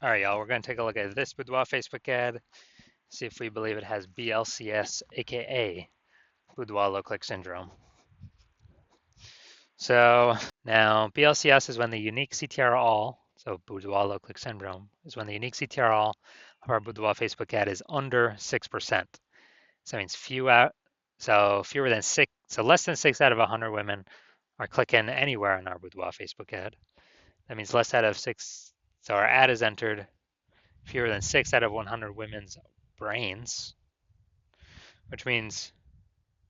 All right, y'all, we're going to take a look at this Boudoir Facebook ad, see if we believe it has BLCS, aka Boudoir low click syndrome. So now BLCS is when the unique CTR all, so Boudoir low click syndrome, is when the unique CTR all of our Boudoir Facebook ad is under 6%. So that means fewer than six, so less than 6 out of 100 women are clicking anywhere on our Boudoir Facebook ad. That means less out of 6, so our ad is entered fewer than 6 out of 100 women's brains, which means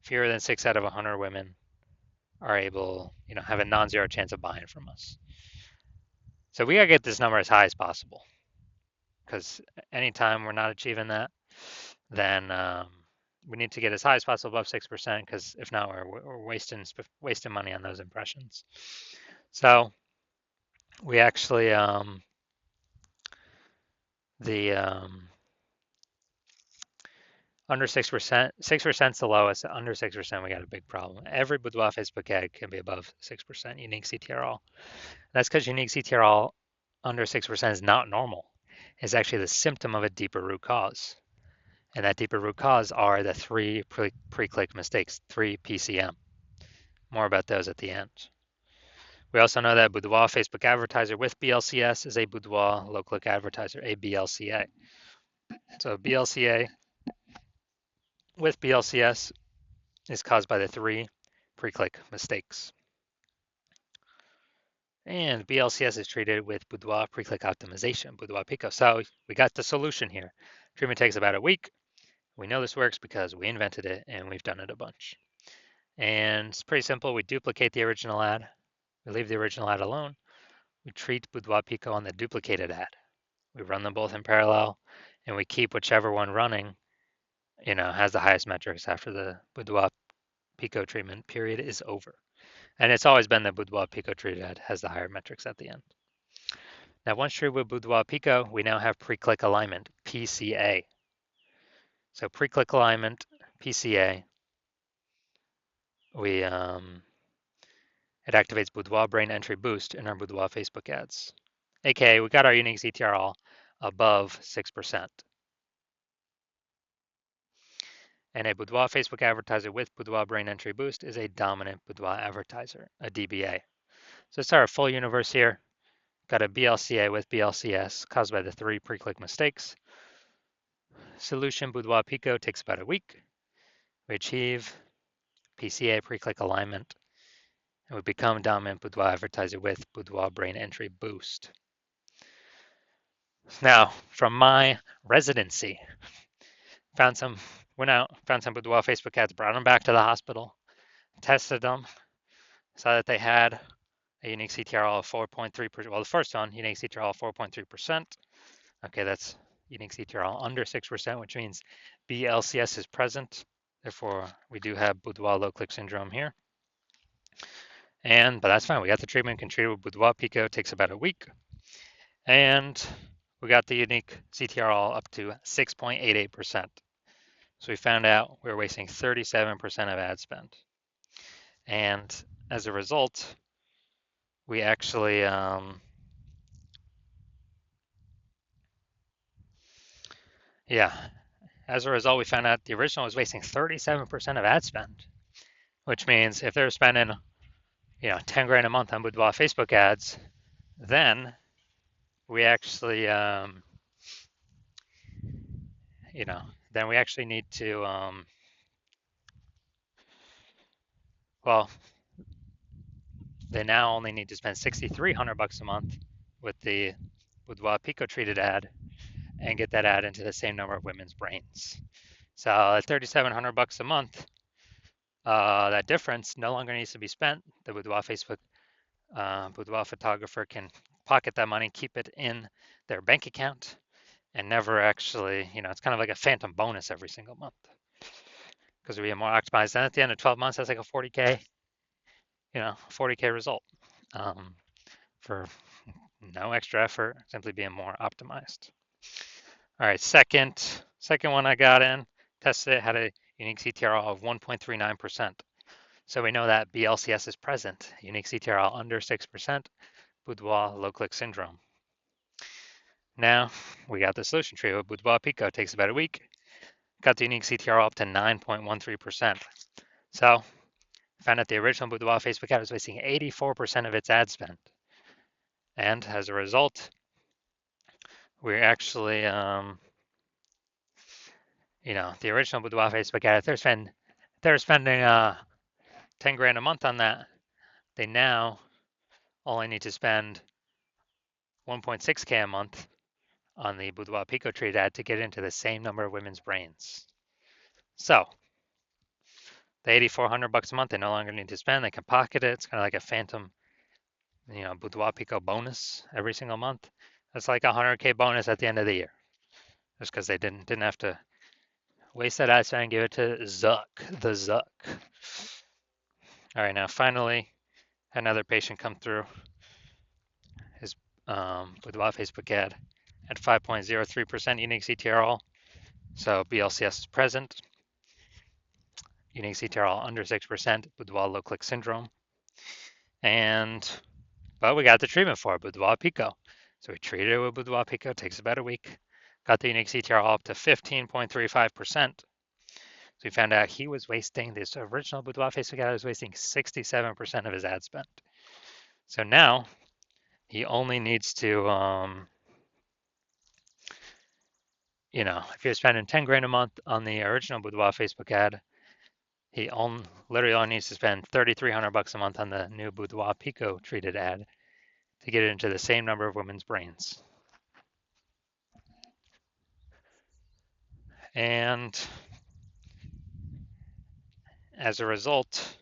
fewer than 6 out of 100 women are able, have a non-zero chance of buying from us. So we gotta get this number as high as possible, because anytime we're not achieving that, then we need to get as high as possible above 6%, because if not, we're wasting money on those impressions. So we actually under 6%, 6% is the lowest. Under 6%, we got a big problem. Every Boudoir Facebook ad can be above 6% unique CTRL. That's because unique CTRL under 6% is not normal. It's actually the symptom of a deeper root cause. And that deeper root cause are the 3 pre-click mistakes, 3 PCM. More about those at the end. We also know that Boudoir Facebook advertiser with BLCS is a Boudoir low-click advertiser, a BLCA. So BLCA with BLCS is caused by the 3 pre-click mistakes. And BLCS is treated with Boudoir pre-click optimization, Boudoir Pico. So we got the solution here. Treatment takes about a week. We know this works because we invented it and we've done it a bunch. And it's pretty simple. We duplicate the original ad. We leave the original ad alone. We treat Boudoir Pico on the duplicated ad. We run them both in parallel, and we keep whichever one running, has the highest metrics after the Boudoir Pico treatment period is over. And it's always been the Boudoir Pico treated ad has the higher metrics at the end. Now, once treated with Boudoir Pico, we now have pre-click alignment, PCA. So pre-click alignment, PCA, it activates Boudoir brain entry boost in our Boudoir Facebook ads. AKA, we got our unique CTRL above 6%. And a Boudoir Facebook advertiser with Boudoir brain entry boost is a dominant Boudoir advertiser, a DBA. So it's our full universe here. Got a BLCA with BLCS caused by the 3 pre-click mistakes. Solution Boudoir Pico takes about a week. We achieve PCA pre-click alignment, and we become dominant Boudoir advertiser with Boudoir brain entry boost. Now, from my residency, went out, found some Boudoir Facebook ads, brought them back to the hospital, tested them, saw that they had a unique CTRL of 4.3%. Well, the first one, unique CTRL of 4.3%. Okay, that's unique CTRL under 6%, which means BLCS is present. Therefore, we do have Boudoir low click syndrome here. But that's fine. We got the treatment, can treat it with Boudoir Pico, takes about a week. And we got the unique CTRL up to 6.88%. So we found out we were wasting 37% of ad spend. And as a result, we actually, as a result, we found out the original was wasting 37% of ad spend, which means if they're spending, 10 grand a month on Boudoir Facebook ads, then we actually, then we actually need to, they now only need to spend $6,300 a month with the Boudoir Pico treated ad and get that ad into the same number of women's brains. So at $3,700 a month, that difference no longer needs to be spent. The Boudoir Facebook Boudoir photographer can pocket that money, keep it in their bank account, and never actually, it's kind of like a phantom bonus every single month because we get more optimized. And at the end of 12 months, that's like a 40K, 40K result for no extra effort, simply being more optimized. All right, second one I got in, tested it, had a unique CTRL of 1.39%. So we know that BLCS is present, unique CTRL under 6%, Boudoir low click syndrome. Now we got the solution tree with Boudoir Pico. It takes about a week. Got the unique CTR up to 9.13%. So found that the original Boudoir Facebook ad was wasting 84% of its ad spend. And as a result, we're actually, the original Boudoir Facebook ad, if they're spending 10 grand a month on that, they now only need to spend 1.6K a month on the Boudoir Pico Trade ad to get into the same number of women's brains. So the 8,400 bucks a month they no longer need to spend. They can pocket it. It's kind of like a phantom, Boudoir Pico bonus every single month. It's like a 100K bonus at the end of the year, just because they didn't have to waste that ad spend and give it to Zuck, the Zuck. All right, now finally, another patient come through his Boudoir Facebook ad at 5.03% unique CTRL. So BLCS is present. Unique CTRL under 6%, Boudoir low click syndrome. But we got the treatment for it, Boudoir Pico. So we treated it with Boudoir Pico, it takes about a week. Got the unique CTRL up to 15.35%. So we found out he was wasting, this original Boudoir Facebook ad was wasting 67% of his ad spend. So now he only needs to, if you're spending 10 grand a month on the original Boudoir Facebook ad, he literally only needs to spend 3,300 bucks a month on the new Boudoir Pico treated ad to get it into the same number of women's brains. And as a result,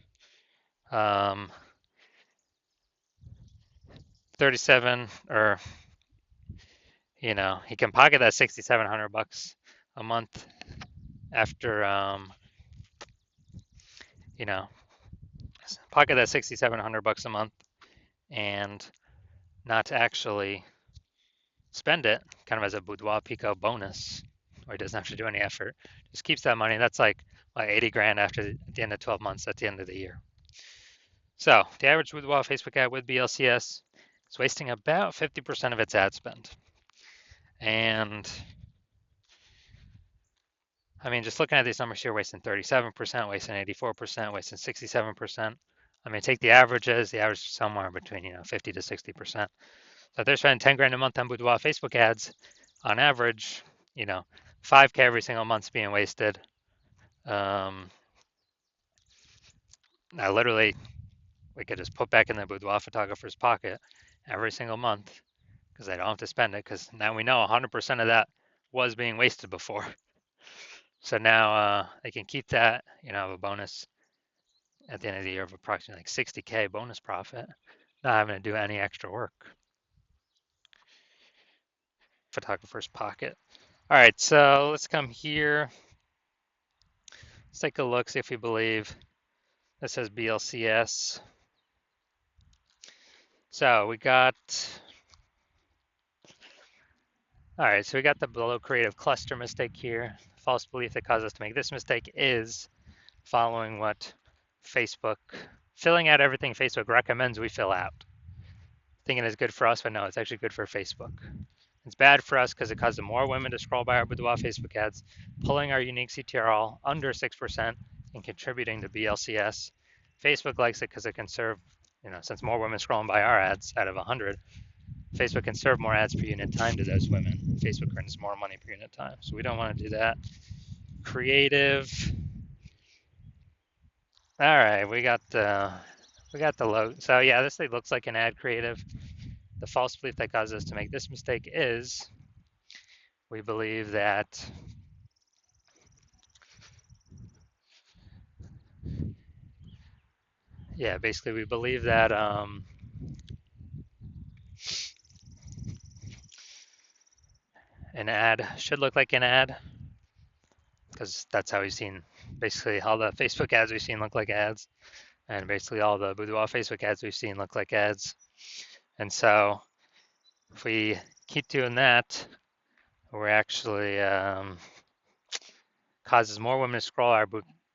37 or he can pocket that 6,700 bucks a month after pocket that 6,700 bucks a month and not actually spend it kind of as a Boudoir Pico bonus, or he doesn't have to do any effort, just keeps that money. That's like 80 grand after the end of 12 months at the end of the year. So the average Boudoir Facebook ad with BLCS is wasting about 50% of its ad spend. And I mean, just looking at these numbers here, wasting 37%, wasting 84%, wasting 67%. I mean, take the averages. The average is somewhere between 50 to 60%. So if they're spending 10 grand a month on Boudoir Facebook ads, on average, 5K every single month's being wasted. Now, literally, we could just put back in the Boudoir photographer's pocket every single month because they don't have to spend it, because now we know 100% of that was being wasted before. So now they can keep that, have a bonus at the end of the year of approximately like 60K bonus profit, not having to do any extra work. Photographer's pocket. All right, so let's come here. Let's take a look, see if we believe this says BLCS. So we got, all right, so we got the below creative cluster mistake here. False belief that caused us to make this mistake is following what Facebook, filling out everything Facebook recommends we fill out. Thinking it's good for us, but no, it's actually good for Facebook. It's bad for us because it causes more women to scroll by our Boudoir Facebook ads, pulling our unique CTRL under 6% and contributing to BLCS. Facebook likes it because it can serve, since more women scrolling by our ads out of 100, Facebook can serve more ads per unit time to those women. Facebook earns more money per unit time. So we don't want to do that. Creative. All right, we got the logo. So yeah, this thing looks like an ad creative. The false belief that caused us to make this mistake is we believe that basically we believe that an ad should look like an ad, because that's how we've seen basically all the Facebook ads we've seen look like ads, and basically all the Boudoir Facebook ads we've seen look like ads. And so if we keep doing that, we're actually causes more women to scroll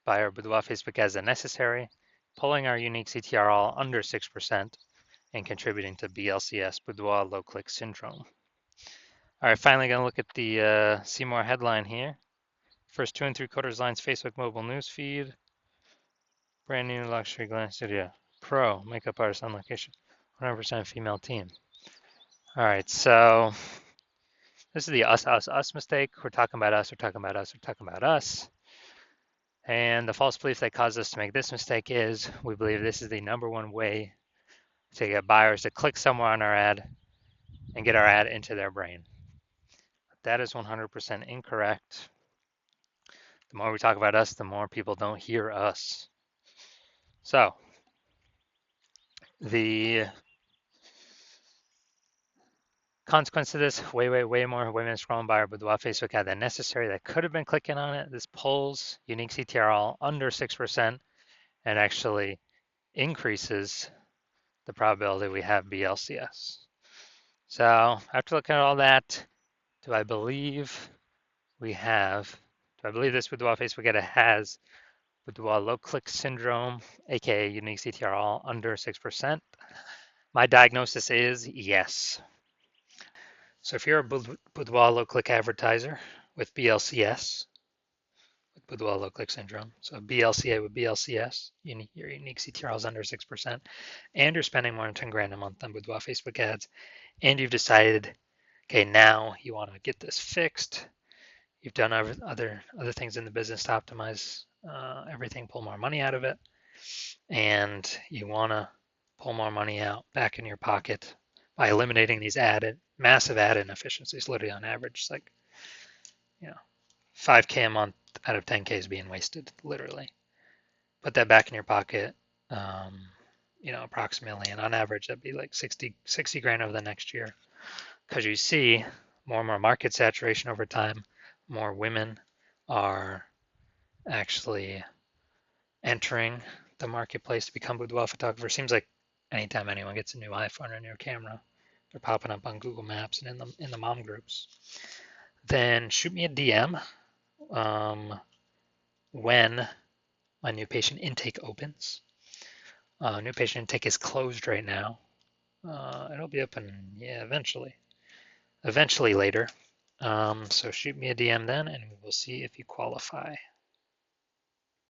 by our Boudoir Facebook ads than necessary, pulling our unique CTRL under 6% and contributing to BLCS, Boudoir low click syndrome. All right, finally gonna look at the Seymour headline here. First 2 3/4 lines Facebook mobile news feed. Brand new luxury glam studio. Pro makeup artist on location. 100% female team. All right, so this is the us mistake. We're talking about us, we're talking about us, we're talking about us. And the false belief that caused us to make this mistake is we believe this is the #1 way to get buyers to click somewhere on our ad and get our ad into their brain. That is 100% incorrect. The more we talk about us, the more people don't hear us. So the consequence of this, way more women scrolling by our Boudoir Facebook ad than necessary that could have been clicking on it. This pulls unique CTRL under 6% and actually increases the probability we have BLCS. So after looking at all that, do I believe this Boudoir Facebook ad has Boudoir low click syndrome, aka unique CTRL under 6%? My diagnosis is yes. So if you're a Boudoir low click advertiser with BLCS, with Boudoir low click syndrome, so BLCA with BLCS, your unique CTRL is under 6%, and you're spending more than 10 grand a month on Boudoir Facebook ads, and you've decided, okay, now you want to get this fixed. You've done other things in the business to optimize everything, pull more money out of it, and you want to pull more money out back in your pocket by eliminating these massive ad inefficiencies. Literally on average, it's like 5K a month out of 10K is being wasted. Literally, put that back in your pocket. Approximately, and on average, that'd be like 60 grand over the next year, because you see more and more market saturation over time. More women are actually entering the marketplace to become boudoir photographers. Seems like anytime anyone gets a new iPhone or a new camera, they're popping up on Google Maps and in the mom groups. Then shoot me a DM when my new patient intake opens. New patient intake is closed right now. It'll be open, eventually later. So shoot me a DM then, and we'll see if you qualify.